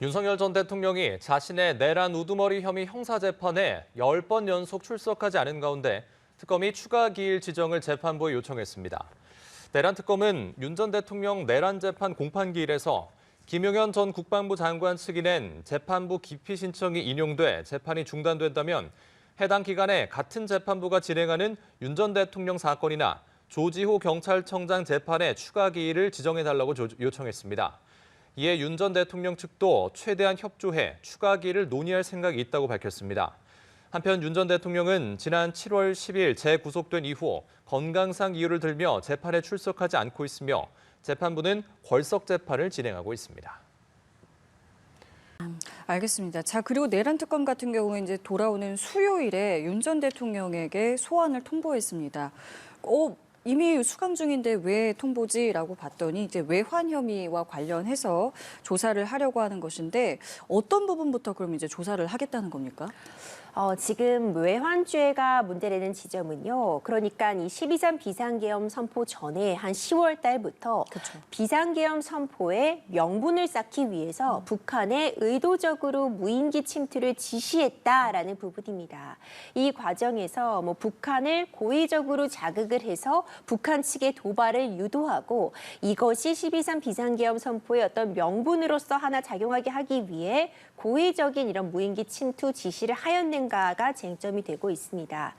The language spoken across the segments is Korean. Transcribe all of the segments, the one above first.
윤석열 전 대통령이 자신의 내란 우두머리 혐의 형사재판에 10번 연속 출석하지 않은 가운데 특검이 추가 기일 지정을 재판부에 요청했습니다. 내란 특검은 윤 전 대통령 내란 재판 공판기일에서 김용현 전 국방부 장관 측이 낸 재판부 기피 신청이 인용돼 재판이 중단된다면 해당 기간에 같은 재판부가 진행하는 윤 전 대통령 사건이나 조지호 경찰청장 재판에 추가 기일을 지정해달라고 요청했습니다. 이에 윤 전 대통령 측도 최대한 협조해 추가 기일을 논의할 생각이 있다고 밝혔습니다. 한편 윤 전 대통령은 지난 7월 10일 재구속된 이후 건강상 이유를 들며 재판에 출석하지 않고 있으며 재판부는 궐석 재판을 진행하고 있습니다. 알겠습니다. 자, 그리고 내란 특검 같은 경우에 이제 돌아오는 수요일에 윤 전 대통령에게 소환을 통보했습니다. 이미 수감 중인데 왜 통보지라고 봤더니 이제 외환 혐의와 관련해서 조사를 하려고 하는 것인데 어떤 부분부터 그럼 이제 조사를 하겠다는 겁니까? 지금 외환죄가 문제되는 지점은요. 그러니까 이 12.3 비상계엄 선포 전에 한 10월 달부터 그쵸. 비상계엄 선포에 명분을 쌓기 위해서 북한에 의도적으로 무인기 침투를 지시했다라는 부분입니다. 이 과정에서 북한을 고의적으로 자극을 해서 북한 측의 도발을 유도하고 이것이 12.3 비상계엄 선포의 어떤 명분으로서 하나 작용하게 하기 위해 고의적인 이런 무인기 침투 지시를 하였는가가 쟁점이 되고 있습니다.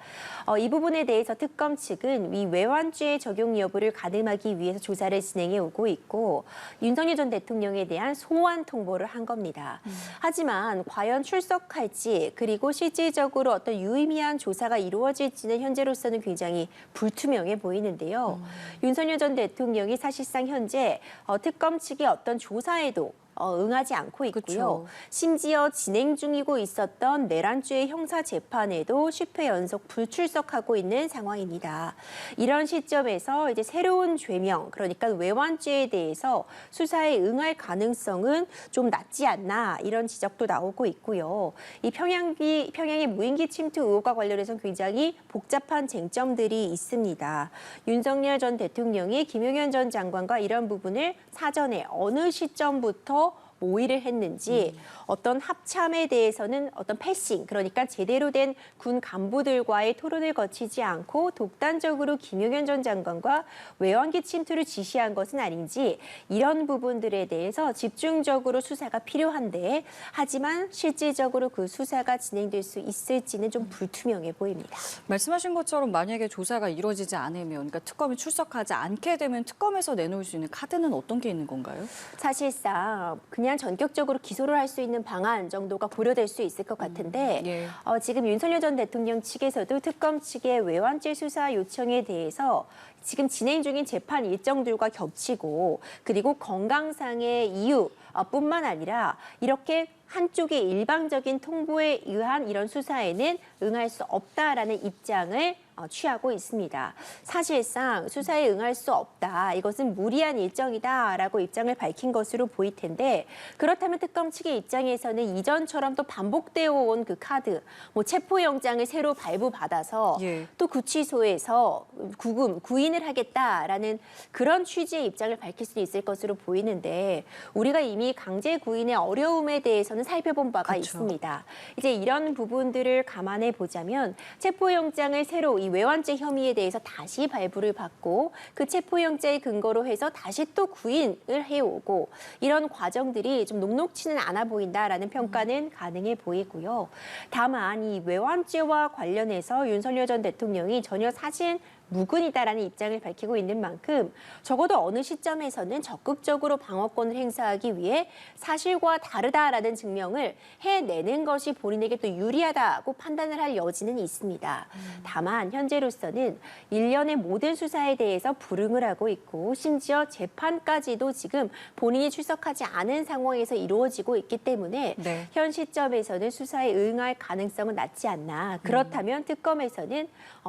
이 부분에 대해서 특검 측은 이 외환죄의 적용 여부를 가늠하기 위해서 조사를 진행해 오고 있고 윤석열 전 대통령에 대한 소환 통보를 한 겁니다. 하지만 과연 출석할지 그리고 실질적으로 어떤 유의미한 조사가 이루어질지는 현재로서는 굉장히 불투명해 보이는데요. 윤석열 전 대통령이 사실상 현재 특검 측의 어떤 조사에도 응하지 않고 있고요. 그쵸. 심지어 진행 중이고 있었던 내란죄의 형사 재판에도 10회 연속 불출석하고 있는 상황입니다. 이런 시점에서 이제 새로운 죄명, 그러니까 외환죄에 대해서 수사에 응할 가능성은 좀 낮지 않나 이런 지적도 나오고 있고요. 이 평양의 무인기 침투 의혹과 관련해서 굉장히 복잡한 쟁점들이 있습니다. 윤석열 전 대통령이 김용현 전 장관과 이런 부분을 사전에 어느 시점부터 모의를 했는지 어떤 합참에 대해서는 어떤 패싱, 그러니까 제대로 된 군 간부들과의 토론을 거치지 않고 독단적으로 김용현 전 장관과 외환기 침투를 지시한 것은 아닌지 이런 부분들에 대해서 집중적으로 수사가 필요한데 하지만 실질적으로 그 수사가 진행될 수 있을지는 좀 불투명해 보입니다. 말씀하신 것처럼 만약에 조사가 이루어지지 않으면 그러니까 특검이 출석하지 않게 되면 특검에서 내놓을 수 있는 카드는 어떤 게 있는 건가요? 사실상 그냥 전격적으로 기소를 할 수 있는 방안 정도가 고려될 수 있을 것 같은데 예. 지금 윤석열 전 대통령 측에서도 특검 측의 외환죄 수사 요청에 대해서 지금 진행 중인 재판 일정들과 겹치고 그리고 건강상의 이유뿐만 아니라 이렇게 한쪽의 일방적인 통보에 의한 이런 수사에는 응할 수 없다라는 입장을 취하고 있습니다. 사실상 수사에 응할 수 없다. 이것은 무리한 일정이다라고 입장을 밝힌 것으로 보일 텐데 그렇다면 특검 측의 입장에서는 이전처럼 또 반복되어 온 그 카드, 체포영장을 새로 발부받아서 예. 또 구치소에서 구인을 하겠다라는 그런 취지의 입장을 밝힐 수 있을 것으로 보이는데 우리가 이미 강제 구인의 어려움에 대해서는 살펴본 바가 그렇죠. 있습니다. 이제 이런 부분들을 감안해 보자면 체포영장을 새로 이 외환죄 혐의에 대해서 다시 발부를 받고 그 체포영장의 근거로 해서 다시 또 구인을 해오고 이런 과정들이 좀 녹록치는 않아 보인다라는 평가는 가능해 보이고요. 다만 이 외환죄와 관련해서 윤석열 전 대통령이 전혀 사실 무근이다라는 입장을 밝히고 있는 만큼 적어도 어느 시점에서는 적극적으로 방어권을 행사하기 위해 사실과 다르다라는 증명을 해내는 것이 본인에게 또 유리하다고 판단을 할 여지는 있습니다. 다만 현재로서는 일련의 모든 수사에 대해서 불응을 하고 있고 심지어 재판까지도 지금 본인이 출석하지 않은 상황에서 이루어지고 있기 때문에 네. 현 시점에서는 수사에 응할 가능성은 낮지 않나. 그렇다면 특검에서는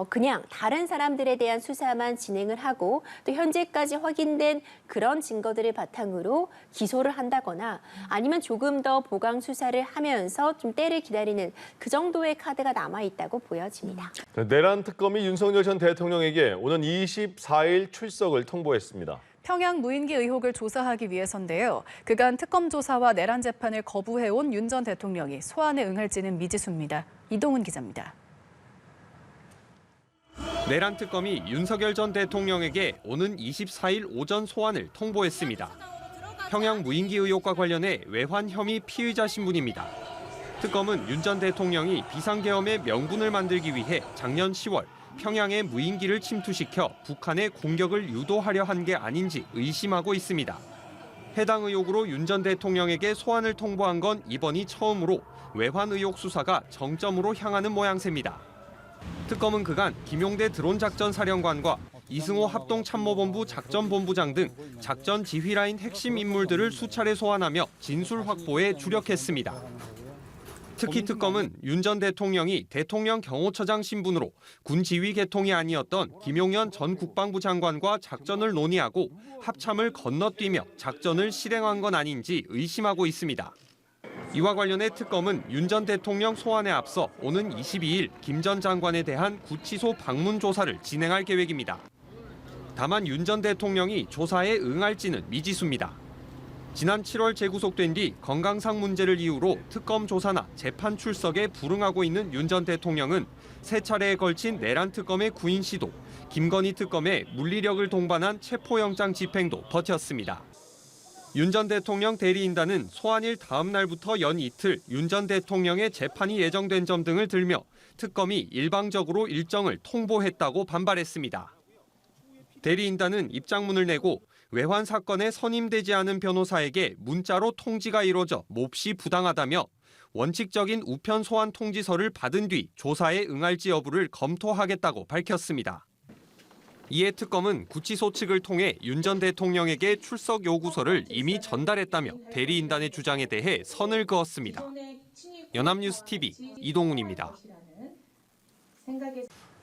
그냥 다른 사람들에 대한 수사만 진행을 하고 또 현재까지 확인된 그런 증거들을 바탕으로 기소를 한다거나 아니면 조금 더 보강 수사를 하면서 좀 때를 기다리는 그 정도의 카드가 남아있다고 보여집니다. 내란 특검이 윤석열 전 대통령에게 오는 24일 출석을 통보했습니다. 평양 무인기 의혹을 조사하기 위해서인데요. 그간 특검 조사와 내란 재판을 거부해온 윤 전 대통령이 소환에 응할지는 미지수입니다. 이동훈 기자입니다. 내란 특검이 윤석열 전 대통령에게 오는 24일 오전 소환을 통보했습니다. 평양 무인기 의혹과 관련해 외환 혐의 피의자 신분입니다. 특검은 윤 전 대통령이 비상계엄의 명분을 만들기 위해 작년 10월 평양에 무인기를 침투시켜 북한의 공격을 유도하려 한 게 아닌지 의심하고 있습니다. 해당 의혹으로 윤 전 대통령에게 소환을 통보한 건 이번이 처음으로 외환 의혹 수사가 정점으로 향하는 모양새입니다. 특검은 그간 김용대 드론작전사령관과 이승호 합동참모본부 작전본부장 등 작전 지휘라인 핵심 인물들을 수차례 소환하며 진술 확보에 주력했습니다. 특히 특검은 윤 전 대통령이 대통령 경호처장 신분으로 군 지휘 계통이 아니었던 김용현 전 국방부 장관과 작전을 논의하고 합참을 건너뛰며 작전을 실행한 건 아닌지 의심하고 있습니다. 이와 관련해 특검은 윤 전 대통령 소환에 앞서 오는 22일 김 전 장관에 대한 구치소 방문 조사를 진행할 계획입니다. 다만 윤 전 대통령이 조사에 응할지는 미지수입니다. 지난 7월 재구속된 뒤 건강상 문제를 이유로 특검 조사나 재판 출석에 불응하고 있는 윤 전 대통령은 세 차례에 걸친 내란 특검의 구인 시도, 김건희 특검의 물리력을 동반한 체포영장 집행도 버텼습니다. 윤 전 대통령 대리인단은 소환일 다음 날부터 연 이틀 윤 전 대통령의 재판이 예정된 점 등을 들며 특검이 일방적으로 일정을 통보했다고 반발했습니다. 대리인단은 입장문을 내고 외환 사건에 선임되지 않은 변호사에게 문자로 통지가 이루어져 몹시 부당하다며 원칙적인 우편 소환 통지서를 받은 뒤 조사에 응할지 여부를 검토하겠다고 밝혔습니다. 이에 특검은 구치소 측을 통해 윤 전 대통령에게 출석 요구서를 이미 전달했다며 대리인단의 주장에 대해 선을 그었습니다. 연합뉴스 TV 이동훈입니다.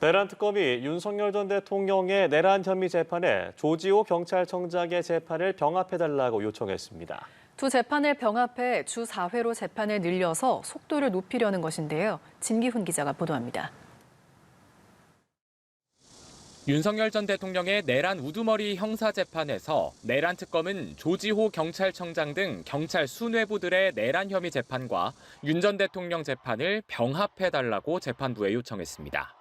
내란 특검이 윤석열 전 대통령의 내란 혐의 재판에 조지호 경찰청장의 재판을 병합해달라고 요청했습니다. 두 재판을 병합해 주 4회로 재판을 늘려서 속도를 높이려는 것인데요. 진기훈 기자가 보도합니다. 윤석열 전 대통령의 내란 우두머리 형사재판에서 내란 특검은 조지호 경찰청장 등 경찰 수뇌부들의 내란 혐의 재판과 윤 전 대통령 재판을 병합해달라고 재판부에 요청했습니다.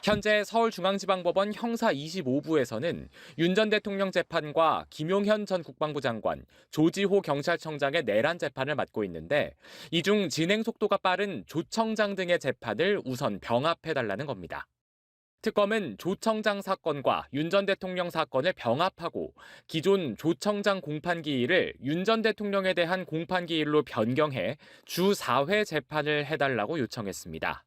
현재 서울중앙지방법원 형사 25부에서는 윤 전 대통령 재판과 김용현 전 국방부 장관, 조지호 경찰청장의 내란 재판을 맡고 있는데 이 중 진행 속도가 빠른 조 청장 등의 재판을 우선 병합해달라는 겁니다. 특검은 조 청장 사건과 윤 전 대통령 사건을 병합하고 기존 조 청장 공판기일을 윤 전 대통령에 대한 공판기일로 변경해 주 4회 재판을 해달라고 요청했습니다.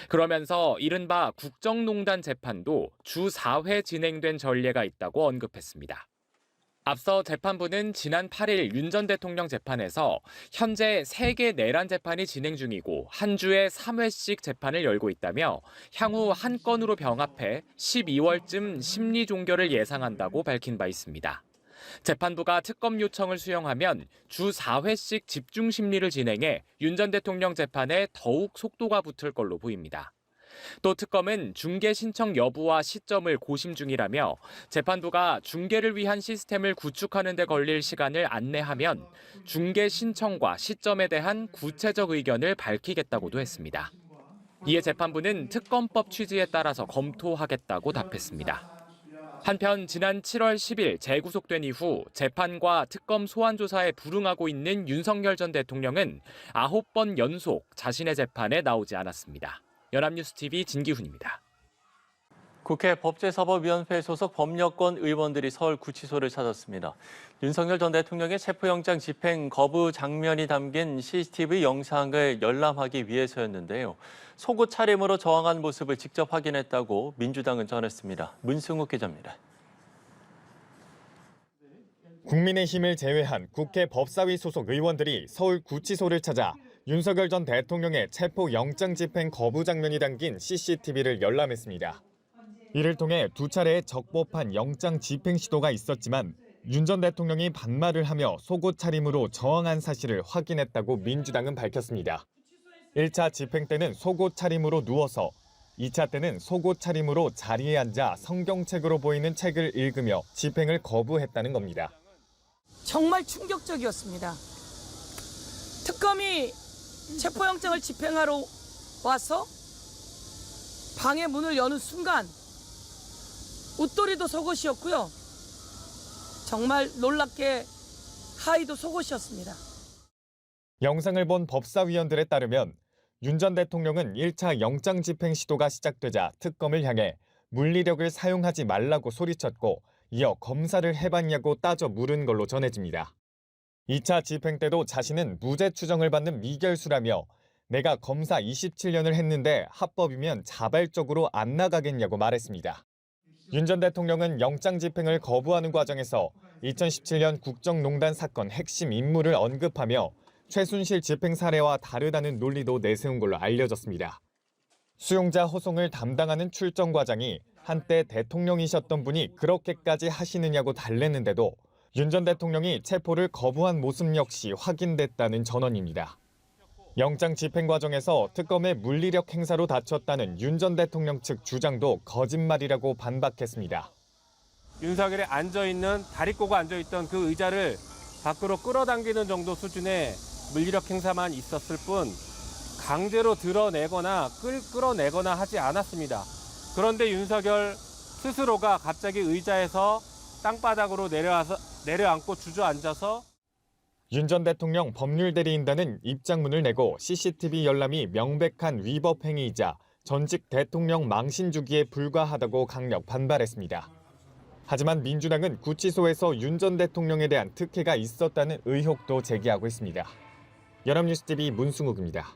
그러면서 이른바 국정농단 재판도 주 4회 진행된 전례가 있다고 언급했습니다. 앞서 재판부는 지난 8일 윤 전 대통령 재판에서 현재 3개 내란 재판이 진행 중이고 한 주에 3회씩 재판을 열고 있다며 향후 한 건으로 병합해 12월쯤 심리 종결을 예상한다고 밝힌 바 있습니다. 재판부가 특검 요청을 수용하면 주 4회씩 집중 심리를 진행해 윤 전 대통령 재판에 더욱 속도가 붙을 걸로 보입니다. 또 특검은 중개 신청 여부와 시점을 고심 중이라며 재판부가 중개를 위한 시스템을 구축하는 데 걸릴 시간을 안내하면 중개 신청과 시점에 대한 구체적 의견을 밝히겠다고도 했습니다. 이에 재판부는 특검법 취지에 따라서 검토하겠다고 답했습니다. 한편 지난 7월 10일 재구속된 이후 재판과 특검 소환 조사에 불응하고 있는 윤석열 전 대통령은 9번 연속 자신의 재판에 나오지 않았습니다. 연합뉴스 TV 진기훈입니다. 국회 법제사법위원회 소속 법여권 의원들이 서울구치소를 찾았습니다. 윤석열 전 대통령의 체포영장 집행 거부 장면이 담긴 CCTV 영상을 열람하기 위해서였는데요. 속옷 차림으로 저항한 모습을 직접 확인했다고 민주당은 전했습니다. 문승욱 기자입니다. 국민의힘을 제외한 국회 법사위 소속 의원들이 서울구치소를 찾아 윤석열 전 대통령의 체포영장 집행 거부 장면이 담긴 CCTV를 열람했습니다. 이를 통해 두 차례의 적법한 영장 집행 시도가 있었지만 윤 전 대통령이 반말을 하며 속옷 차림으로 저항한 사실을 확인했다고 민주당은 밝혔습니다. 1차 집행 때는 속옷 차림으로 누워서 2차 때는 속옷 차림으로 자리에 앉아 성경책으로 보이는 책을 읽으며 집행을 거부했다는 겁니다. 정말 충격적이었습니다. 특검이 체포영장을 집행하러 와서 방의 문을 여는 순간 웃돌이도 속옷이었고요. 정말 놀랍게 하의도 속옷이었습니다. 영상을 본 법사위원들에 따르면 윤 전 대통령은 1차 영장 집행 시도가 시작되자 특검을 향해 물리력을 사용하지 말라고 소리쳤고 이어 검사를 해봤냐고 따져 물은 걸로 전해집니다. 2차 집행 때도 자신은 무죄 추정을 받는 미결수라며 내가 검사 27년을 했는데 합법이면 자발적으로 안 나가겠냐고 말했습니다. 윤 전 대통령은 영장 집행을 거부하는 과정에서 2017년 국정농단 사건 핵심 인물을 언급하며 최순실 집행 사례와 다르다는 논리도 내세운 걸로 알려졌습니다. 수용자 호송을 담당하는 출정 과장이 한때 대통령이셨던 분이 그렇게까지 하시느냐고 달랬는데도 윤 전 대통령이 체포를 거부한 모습 역시 확인됐다는 전언입니다. 영장 집행 과정에서 특검의 물리력 행사로 다쳤다는 윤 전 대통령 측 주장도 거짓말이라고 반박했습니다. 윤석열이 앉아있는 다리 꼬고 앉아있던 그 의자를 밖으로 끌어당기는 정도 수준의 물리력 행사만 있었을 뿐 강제로 드러내거나 끌어내거나 하지 않았습니다. 그런데 윤석열 스스로가 갑자기 의자에서 땅바닥으로 내려앉고 주저앉아서 윤 전 대통령 법률대리인단은 입장문을 내고 CCTV 열람이 명백한 위법 행위이자 전직 대통령 망신 주기에 불과하다고 강력 반발했습니다. 하지만 민주당은 구치소에서 윤 전 대통령에 대한 특혜가 있었다는 의혹도 제기하고 있습니다. 연합뉴스TV 문승욱입니다.